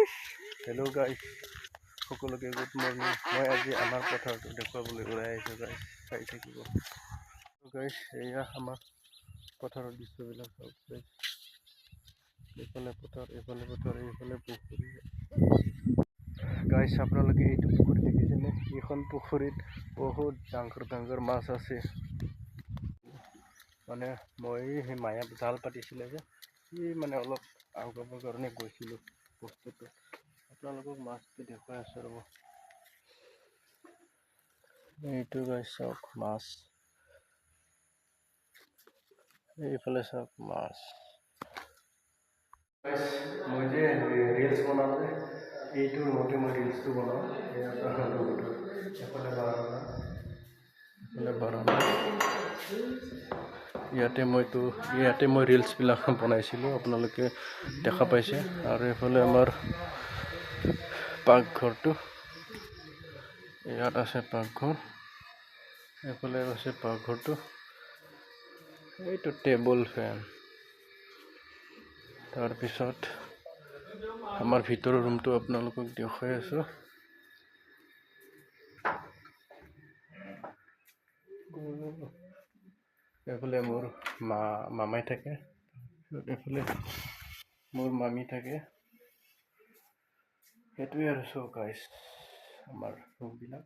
Hello guys, সকলোকে good morning. মই আজি আমাৰ পথাৰটো দেখুৱাবলৈ ওলাই আহিছোঁ গাইছ, চাই থাকিব। গাইছ এয়া আমাৰ পথাৰৰ দৃশ্যবিলাক চাওক গাইছ। এইফালে পথাৰ, এইফালে পথাৰ, এইফালে পুখুৰী। গাইছ আপোনালোকে এইটো পুখুৰী দেখিছেনে? এইখন পুখুৰীত বহুত ডাঙৰ ডাঙৰ মাছ আছে। মানে মই সেই মায়ে জাল পাতিছিলে যে, সি মানে অলপ আগুৱাবৰ কাৰণে গৈছিলোঁ বস্তুটো। আপোনালোকক মাছটো দেখুৱাই আছোঁ ৰ'ব। এইটো গাইছ চাওক মাছ, এইফালে চাওক মাছ। মই যে ৰিলছ বনাওঁ যে, এইটো ৰুমতে মই ৰিলছটো বনাওঁ। এফালে বাৰান্দা, ইয়াতে মই ৰিলছবিলাক বনাইছিলোঁ, আপোনালোকে দেখা পাইছে। আৰু এইফালে আমাৰ পাকঘৰটো, ইয়াত আছে পাকঘৰ, এইফালে আছে পাকঘৰটো। এইটো টেবুল ফেন। তাৰপিছত আমাৰ ভিতৰৰ ৰুমটো আপোনালোকক দেখুৱাই আছোঁ। এইফালে মোৰ মামাই থাকে, এইফালে মোৰ মামী থাকে। সেইটোৱে আৰু চব গাইছ আমাৰ ৰুমবিলাক।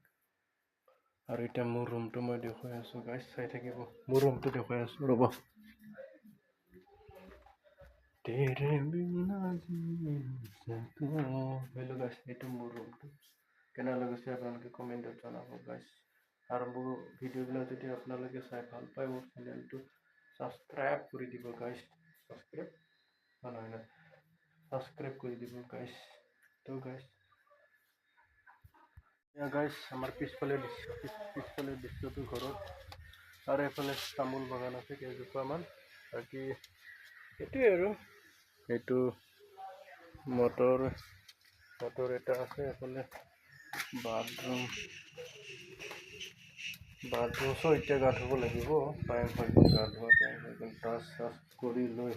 আৰু এতিয়া মোৰ ৰুমটো মই দেখুৱাই আছোঁ গাইছ, চাই থাকিব। মোৰ ৰুমটো দেখুৱাই আছোঁ ৰ'ব। হেল্ল' গাইছ, এইটো মোৰ ৰুমটো। কেনে লাগিছে আপোনালোকে কমেণ্টত জনাব গাইছ। আৰু মোৰ ভিডিঅ'বিলাক যদি আপোনালোকে চাই ভাল পায়, মোৰ চেনেলটো ছাবস্ক্ৰাইব কৰি দিব গাইছ। ছাবস্ক্ৰাইব কৰি দিব গাইছ। তো গাইছ গাইছ আমাৰ পিছফালে দৃশ্যটো ঘৰত। আৰু এইফালে তামোল বাগান আছে কেইজোপামান। বাকী সেইটোৱে আৰু এইটো মটৰ এটা আছে। এইফালে বাথৰুম এতিয়া গা ধুব লাগিব। টাইম হৈ গ'ল গা ধোৱা, টাইম হৈ গ'ল। ব্ৰাছ কৰি লৈ